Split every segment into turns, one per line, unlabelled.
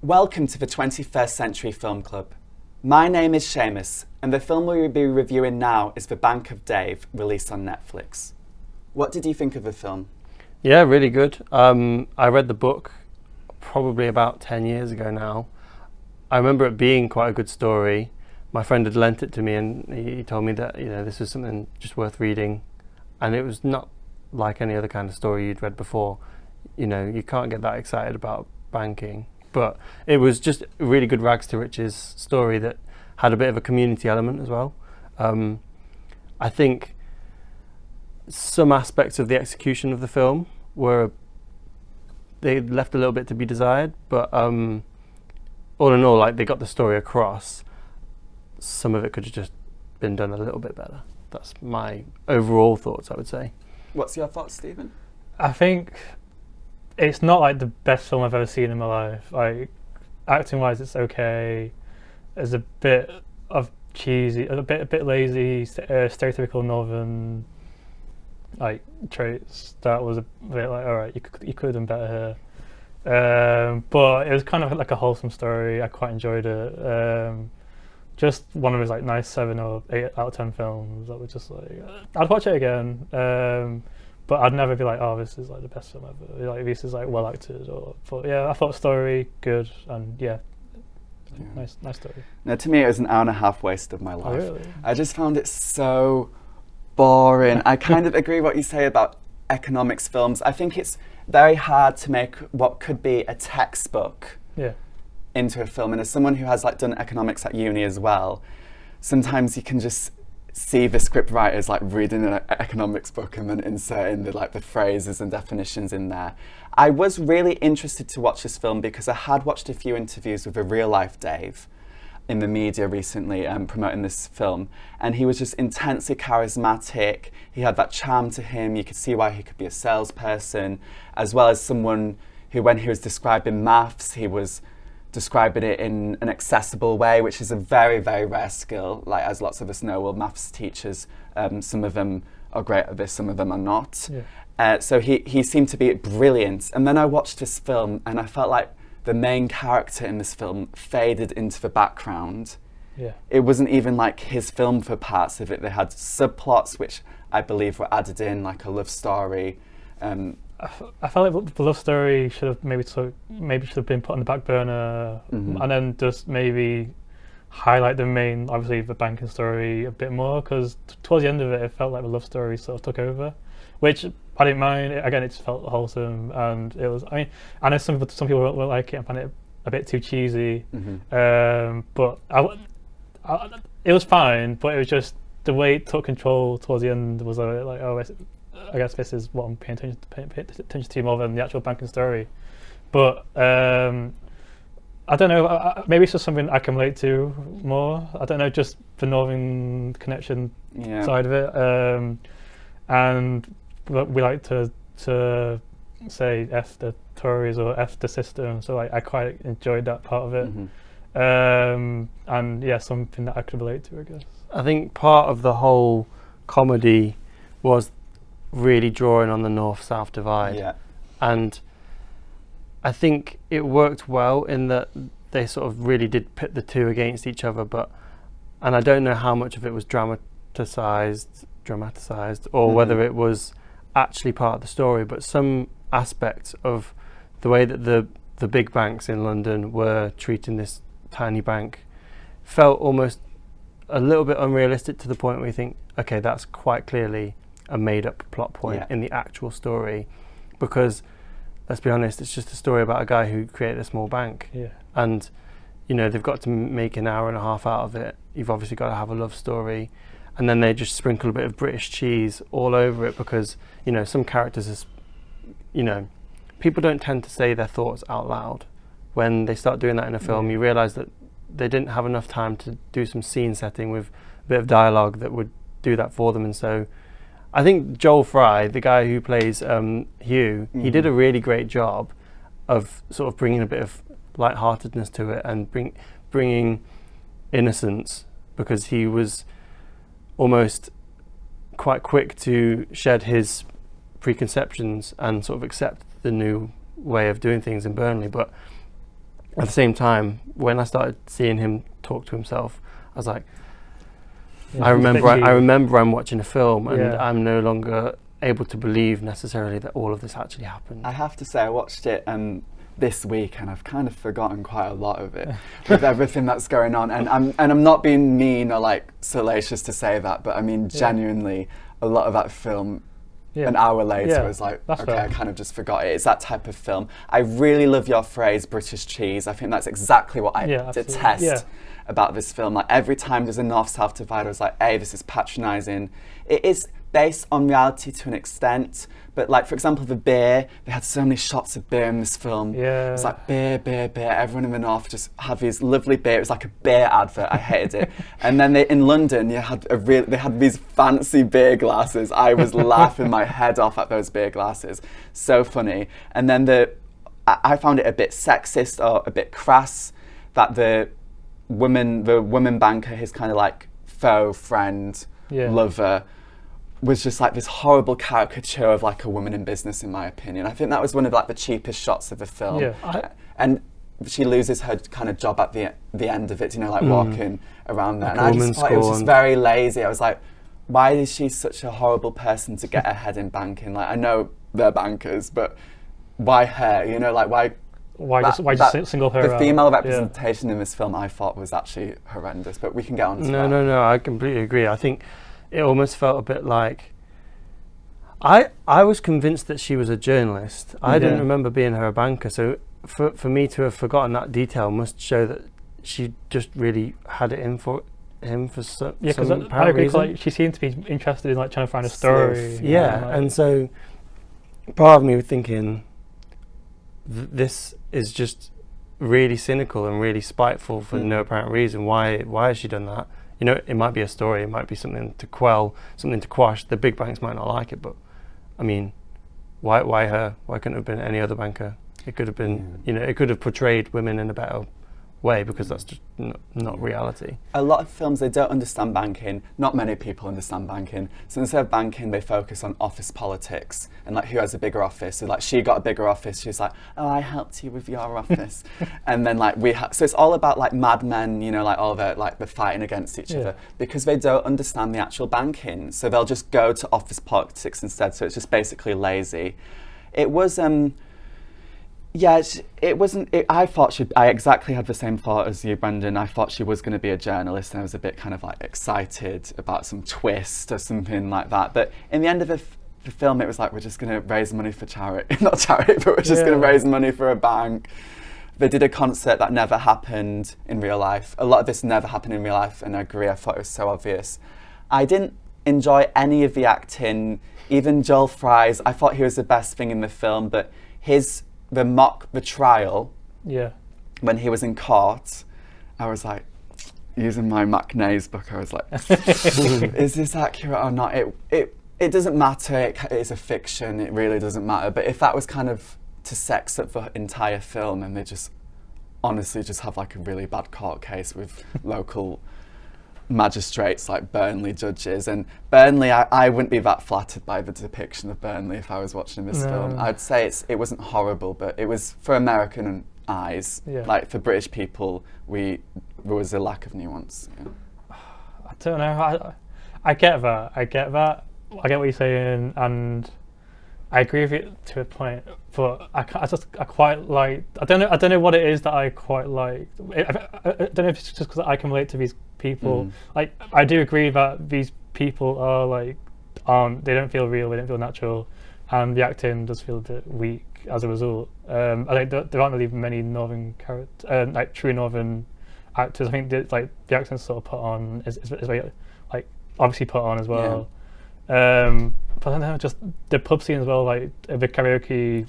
Welcome to the 21st Century Film Club. My name is Seamus, and the film we will be reviewing now is The Bank of Dave, released on Netflix. What did you think of the film?
Yeah, really good. I read the book probably about 10 years ago now. I remember it being quite a good story. My friend had lent it to me and he told me that, this was something just worth reading. And it was not like any other kind of story you'd read before. You can't get that excited about banking. But it was just a really good rags to riches story that had a bit of a community element as well. I think some aspects of the execution of the film they left a little bit to be desired, but all in all, they got the story across. Some of it could have just been done a little bit better. That's my overall thoughts, I would say.
What's your thoughts, Stephen?
I think it's not like the best film I've ever seen in my life. Like, acting wise, it's okay. There's a bit of cheesy, a bit lazy, stereotypical northern traits that was a bit like, all right, you could have done better here. But it was kind of like a wholesome story. I quite enjoyed it. Just one of his nice 7 or 8 out of 10 films that was just I'd watch it again. But I'd never be like, oh, this is the best film ever. This is well acted. But yeah, I thought story good, and nice story.
Now, to me, it was an hour and a half waste of my life.
Oh, really?
I just found it so boring. I kind of agree what you say about economics films. I think it's very hard to make what could be a textbook into a film. And as someone who has done economics at uni as well, sometimes you can just see the script writers reading an economics book and then inserting the phrases and definitions in there. I was really interested to watch this film because I had watched a few interviews with a real life Dave in the media recently promoting this film, and he was just intensely charismatic. He had that charm to him. You could see why he could be a salesperson, as well as someone who, when he was describing maths, he was describing it in an accessible way, which is a very, very rare skill. As lots of us know, maths teachers, some of them are great at this, some of them are not. So he seemed to be brilliant. And then I watched this film and I felt like the main character in this film faded into the background. It wasn't even his film for parts of it. They had subplots which I believe were added in, like a love story.
I felt like the love story should have maybe should have been put on the back burner, and then just maybe highlight the main, obviously the banking story a bit more, because towards the end of it, it felt like the love story sort of took over, which I didn't mind. Again, it just felt wholesome, and it was. I know some people won't like it and find it a bit too cheesy, but it was fine. But it was just the way it took control towards the end was I guess this is what I'm paying attention to more than the actual banking story. But I don't know, maybe it's just something I can relate to more. I don't know, just the Northern Connection side of it. And we like to say F the Tories or F the system, so I quite enjoyed that part of it. And something that I could relate to, I guess.
I think part of the whole comedy was really drawing on the north-south divide, and I think it worked well in that they sort of really did pit the two against each other, and I don't know how much of it was dramatized or whether it was actually part of the story, but some aspects of the way that the big banks in London were treating this tiny bank felt almost a little bit unrealistic, to the point where you think, okay, that's quite clearly a made-up plot point in the actual story, because let's be honest, it's just a story about a guy who created a small bank, and they've got to make an hour and a half out of it. You've obviously got to have a love story, and then they just sprinkle a bit of British cheese all over it, because some characters people don't tend to say their thoughts out loud. When they start doing that in a film, you realise that they didn't have enough time to do some scene setting with a bit of dialogue that would do that for them. And so I think Joel Fry, the guy who plays Hugh, he did a really great job of sort of bringing a bit of lightheartedness to it and bringing innocence, because he was almost quite quick to shed his preconceptions and sort of accept the new way of doing things in Burnley. But at the same time, when I started seeing him talk to himself, I was like, I remember I'm watching a film and I'm no longer able to believe necessarily that all of this actually happened.
I have to say, I watched it this week and I've kind of forgotten quite a lot of it with everything that's going on. And I'm not being mean or like salacious to say that, but I mean genuinely, a lot of that film. An hour later, I was like, okay, fair. I kind of just forgot it. It's that type of film. I really love your phrase, British cheese. I think that's exactly what I detest about this film. Like every time there's a North-South divide, I was like, hey, this is patronising. It is based on reality to an extent, but like, for example, the beer, they had so many shots of beer in this film. It was like beer. Everyone in the North just had these lovely beer. It was like a beer advert. I hated it. And then in London, they had these fancy beer glasses. I was laughing my head off at those beer glasses. So funny. And then I found it a bit sexist or a bit crass that the woman banker, his kind of like faux friend, lover, was just like this horrible caricature of like a woman in business, in my opinion. I think that was one of like the cheapest shots of the film. And she loses her kind of job at the end of it, you know, like walking around there. Like, and I just thought it was just very lazy. I was like, why is she such a horrible person to get ahead in banking? Like, I know they're bankers, but why her? You know, like why just single her out? The female representation in this film, I thought, was actually horrendous. But we can get on to that. No,
I completely agree. I think it almost felt a bit like I was convinced that she was a journalist. I didn't remember being her a banker. So for me to have forgotten that detail must show that she just really had it in for him for some
I agree. Like, she seemed to be interested in like trying to find a story.
And so part of me was thinking, this is just really cynical and really spiteful for no apparent reason. Why has she done that? You know, it might be a story, it might be something to quell, something to quash. The big banks might not like it, but I mean, why her? Why couldn't it have been any other banker? It could have been, you know, it could have portrayed women in a better way, because that's just not reality.
A lot of films, they don't understand banking. Not many people understand banking. So instead of banking, they focus on office politics and like who has a bigger office. So like she got a bigger office. She's like, oh, I helped you with your office. And then like so it's all about like Mad Men, you know, like all the fighting against each other, because they don't understand the actual banking. So they'll just go to office politics instead. So it's just basically lazy. It was, it wasn't. I exactly had the same thought as you, Brendan. I thought she was going to be a journalist, and I was a bit kind of like excited about some twist or something like that. But in the end of the film, it was like, we're just going to raise money for charity. Not charity, but we're just going to raise money for a bank. They did a concert that never happened in real life. A lot of this never happened in real life, and I agree, I thought it was so obvious. I didn't enjoy any of the acting, even Joel Fry's. I thought he was the best thing in the film, but the trial, when he was in court, I was like, using my McNay's book, I was like, is this accurate or not? It doesn't matter, it is a fiction, it really doesn't matter. But if that was kind of to sex up the entire film, and they just honestly just have like a really bad court case with local magistrates like Burnley judges, and Burnley, I wouldn't be that flattered by the depiction of Burnley if I was watching this film. I'd say it wasn't horrible, but it was, for American eyes, like for British people, there was a lack of nuance.
I don't know, I get that, I get what you're saying, and I agree with it to a point, but I quite like, I don't know what it is that I quite like. I don't know if it's just because I can relate to these people. Like, I do agree that these people are like, they don't feel real, they don't feel natural, and the acting does feel a bit weak as a result. I think there aren't really many northern characters, like true northern actors. I think the accent's sort of put on is very, like, obviously put on as well. But I don't know, just the pub scene as well, like the karaoke.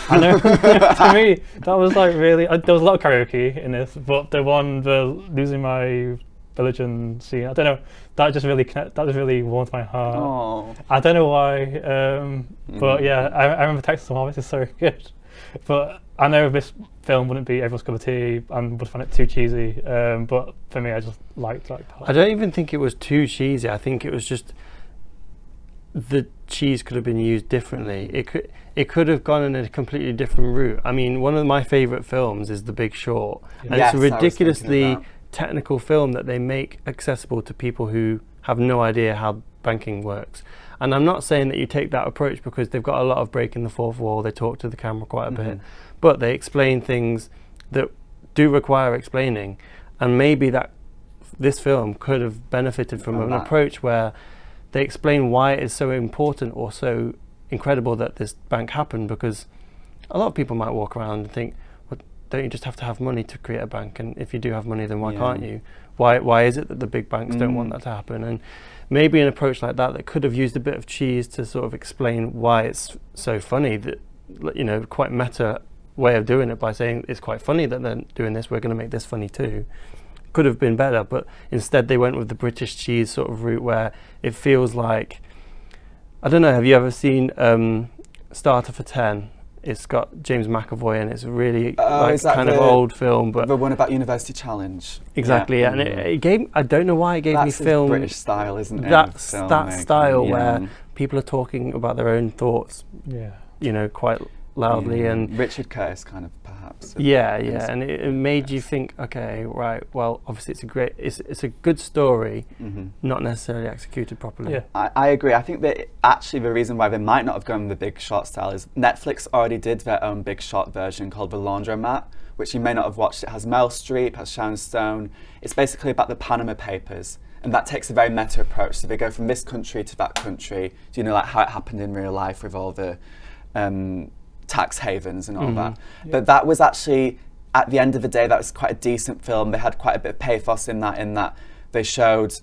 I know, to me, that was like really. There was a lot of karaoke in this, but the losing my religion scene, I don't know, that just really warmed my heart.
Aww.
I don't know why, but yeah, I remember texting someone, this is so good. But I know this film wouldn't be everyone's cup of tea and would find it too cheesy. But for me, I just liked that part.
I don't even think it was too cheesy. I think it was just, the cheese could have been used differently. It could have gone in a completely different route. I mean, one of my favourite films is The Big Short, and it's a ridiculously technical film that they make accessible to people who have no idea how banking works. And I'm not saying that you take that approach, because they've got a lot of breaking the fourth wall. They talk to the camera quite a bit, but they explain things that do require explaining. And maybe that this film could have benefited from an approach where they explain why it is so important or so incredible that this bank happened, because a lot of people might walk around and think, well, don't you just have to have money to create a bank? And if you do have money, then why can't you? Why is it that the big banks don't want that to happen? And maybe an approach like that could have used a bit of cheese to sort of explain why it's so funny, that, you know, quite meta way of doing it, by saying it's quite funny that they're doing this, we're going to make this funny too. Could have been better, but instead they went with the British cheese sort of route, where it feels like, I don't know, have you ever seen Starter for 10? It's got James McAvoy and it's a really kind of old film, but
the one about University Challenge.
Exactly, and it gave, I don't know why it gave me film.
That's British style, isn't it?
That's that style where people are talking about their own thoughts. You know, quite loudly, and
Richard Curtis kind of perhaps.
And it made you think, okay, right, well, obviously it's a good story, not necessarily executed properly.
I agree. I think that actually the reason why they might not have gone the Big Short style is Netflix already did their own Big Short version called The Laundromat, which you may not have watched. It has Meryl Streep, has Sharon Stone. It's basically about the Panama Papers, and that takes a very meta approach. So they go from this country to that country. Do you know, like how it happened in real life with all the tax havens and all that. But that was actually, at the end of the day, that was quite a decent film. They had quite a bit of pathos in that they showed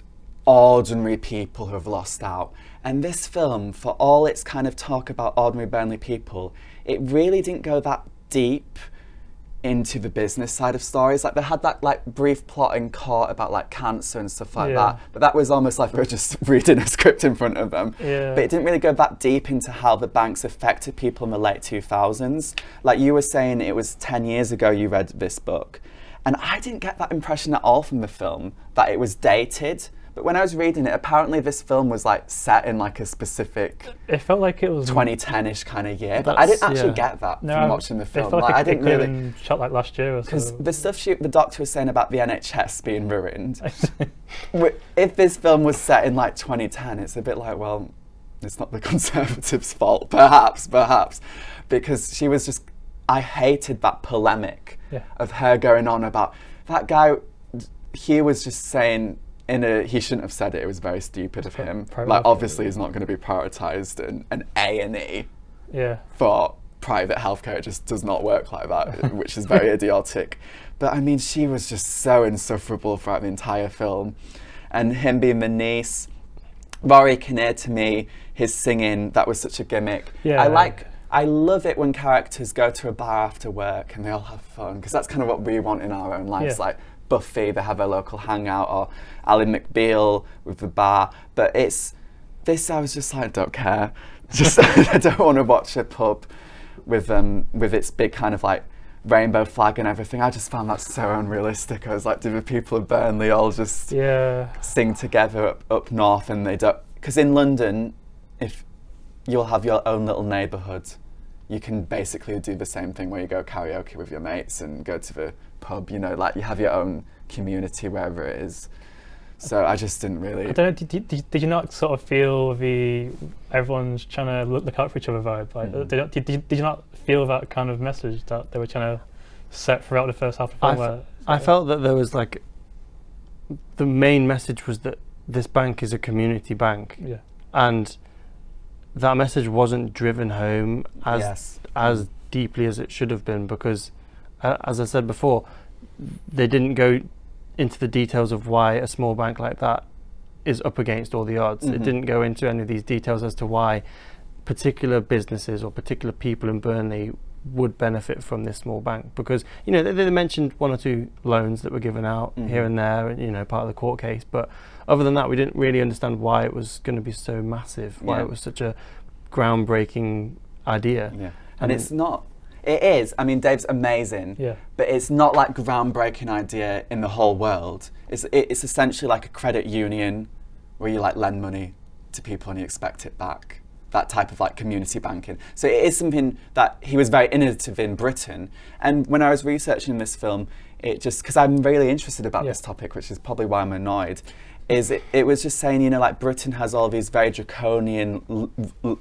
ordinary people who have lost out. And this film, for all its kind of talk about ordinary Burnley people, it really didn't go that deep into the business side of stories. Like they had that like brief plot in court about like cancer and stuff like that, but that was almost like we were just reading a script in front of them. But it didn't really go that deep into how the banks affected people in the late 2000s. Like you were saying, it was 10 years ago you read this book, and I didn't get that impression at all from the film, that it was dated. But when I was reading it, apparently this film was like set in like a specific,
it felt like it was
2010-ish kind of year, but I didn't actually get that from watching the film.
It felt
like
I didn't really shot like last year or so.
Because the stuff the doctor was saying about the NHS being ruined, if this film was set in like 2010, it's a bit like, well, it's not the Conservatives' fault, perhaps, because she was just, I hated that polemic of her going on about that guy. He was just saying, he shouldn't have said it. It was very stupid of him. Like, obviously, he's not going to be prioritised an A&E for private healthcare. It just does not work like that, which is very idiotic. But I mean, she was just so insufferable throughout the entire film, and him being the niece. Rory Kinnear, to me, his singing, that was such a gimmick. I love it when characters go to a bar after work and they all have fun, because that's kind of what we want in our own lives. Like Buffy, they have a local hangout, or Ally McBeal with the bar. But it's this, I was just like, I don't care. Just I don't want to watch a pub with its big kind of like rainbow flag and everything. I just found that so unrealistic. I was like, do the people of Burnley all just sing together up north? And they don't, because in London, if you'll have your own little neighbourhood, you can basically do the same thing where you go karaoke with your mates and go to the pub, you know, like you have your own community wherever it is. So I just didn't really...
I don't know, did you not sort of feel everyone's trying to look out for each other vibe? Like, did you not feel that kind of message that they were trying to set throughout the first half of the film?
I felt that there was like, the main message was that this bank is a community bank. And that message wasn't driven home as deeply as it should have been, because as I said before, they didn't go into the details of why a small bank like that is up against all the odds. It didn't go into any of these details as to why particular businesses or particular people in Burnley would benefit from this small bank, because, you know, they mentioned one or two loans that were given out here and there, you know, part of the court case, but other than that, we didn't really understand why it was going to be so massive, why it was such a groundbreaking idea.
And it's not. It is. I mean, Dave's amazing, but it's not like groundbreaking idea in the whole world. It's essentially like a credit union where you like lend money to people and you expect it back. That type of like community banking. So it is something that he was very innovative in Britain. And when I was researching this film, it just, because I'm really interested about this topic, which is probably why I'm annoyed, is it was just saying, you know, like Britain has all these very draconian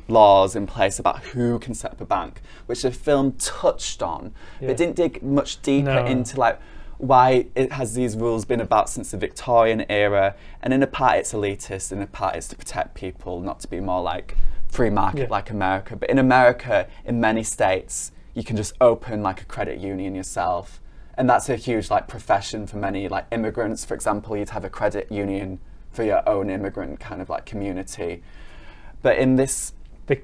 laws in place about who can set up a bank, which the film touched on, but didn't dig much deeper into like why it has these rules been about since the Victorian era. And in a part it's elitist, in a part it's to protect people, not to be more like free market like America. But in America, in many states, you can just open like a credit union yourself. And that's a huge like profession for many like immigrants. For example, you'd have a credit union for your own immigrant kind of like community. But in this,
they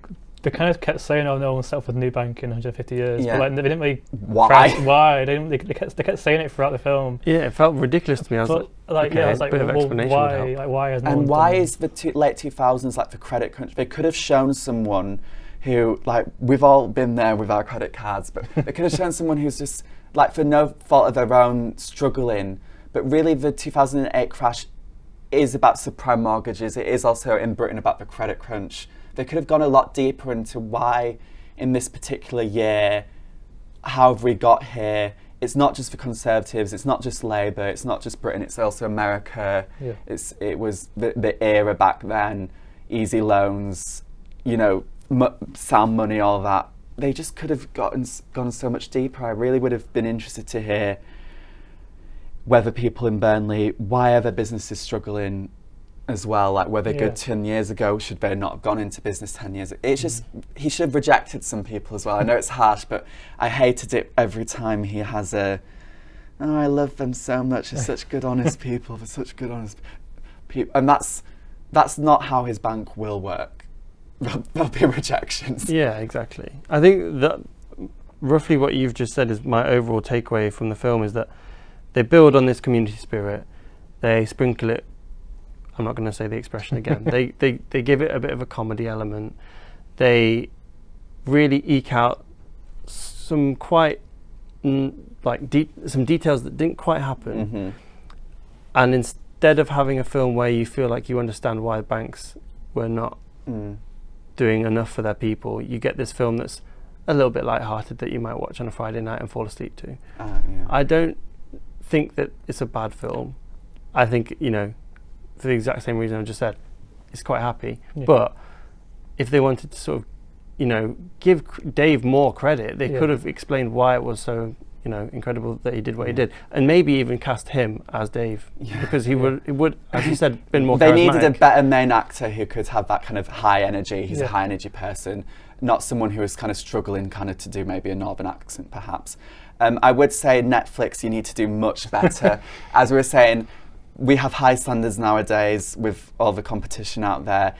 kind of kept saying, "Oh no, we'll set up a new bank in 150 years."
Yeah.
But like, they didn't really
why?
They kept saying it throughout the film.
Yeah, it felt ridiculous to me. I was like,
yeah, I was like,
bit of explanation
why?
would help.
Like, why has no
And
one
why
done
is the late 2000s like for credit crunch? They could have shown someone who, like, we've all been there with our credit cards, but they could have shown someone who's just like for no fault of their own struggling. But really, the 2008 crash is about subprime mortgages. It is also in Britain about the credit crunch. They could have gone a lot deeper into why in this particular year, how have we got here? It's not just for Conservatives, it's not just Labour, it's not just Britain, it's also America. Yeah. It was the era back then, easy loans, you know, sound money, all that. They just could have gone so much deeper. I really would have been interested to hear whether people in Burnley, why are their businesses struggling as well? Like, were they good 10 years ago? Should they not have gone into business 10 years ago? It's just, he should have rejected some people as well. I know it's harsh, but I hated it every time he has oh, I love them so much. They're such good, honest people. They're such good, honest people. And that's not how his bank will work. There'll be rejections.
Yeah, exactly. I think that roughly what you've just said is my overall takeaway from the film, is that they build on this community spirit, they sprinkle it, I'm not going to say the expression again, they give it a bit of a comedy element, they really eke out some quite some details that didn't quite happen, and instead of having a film where you feel like you understand why banks were not doing enough for their people, you get this film that's a little bit lighthearted that you might watch on a Friday night and fall asleep to. I don't think that it's a bad film. I think, you know, for the exact same reason I just said, it's quite happy. But if they wanted to sort of, you know, give Dave more credit, they could have explained why it was so, you know, incredible that he did what he did, and maybe even cast him as Dave, because he would, as you said, been more charismatic.
They needed a better main actor who could have that kind of high energy. He's a high energy person, not someone who is kind of struggling kind of to do maybe a northern accent perhaps. I would say Netflix, you need to do much better. As we were saying, we have high standards nowadays with all the competition out there.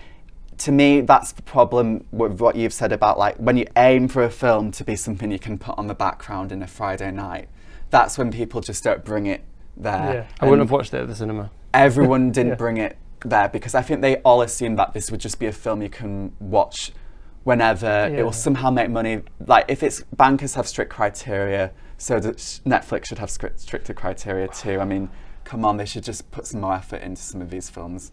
To me, that's the problem with what you've said about, like, when you aim for a film to be something you can put on the background in a Friday night, that's when people just don't bring it there.
I wouldn't have watched it at the cinema.
Everyone didn't bring it there because I think they all assumed that this would just be a film you can watch whenever. It will somehow make money. Like, if it's, bankers have strict criteria, so Netflix should have stricter criteria too. I mean, come on, they should just put some more effort into some of these films.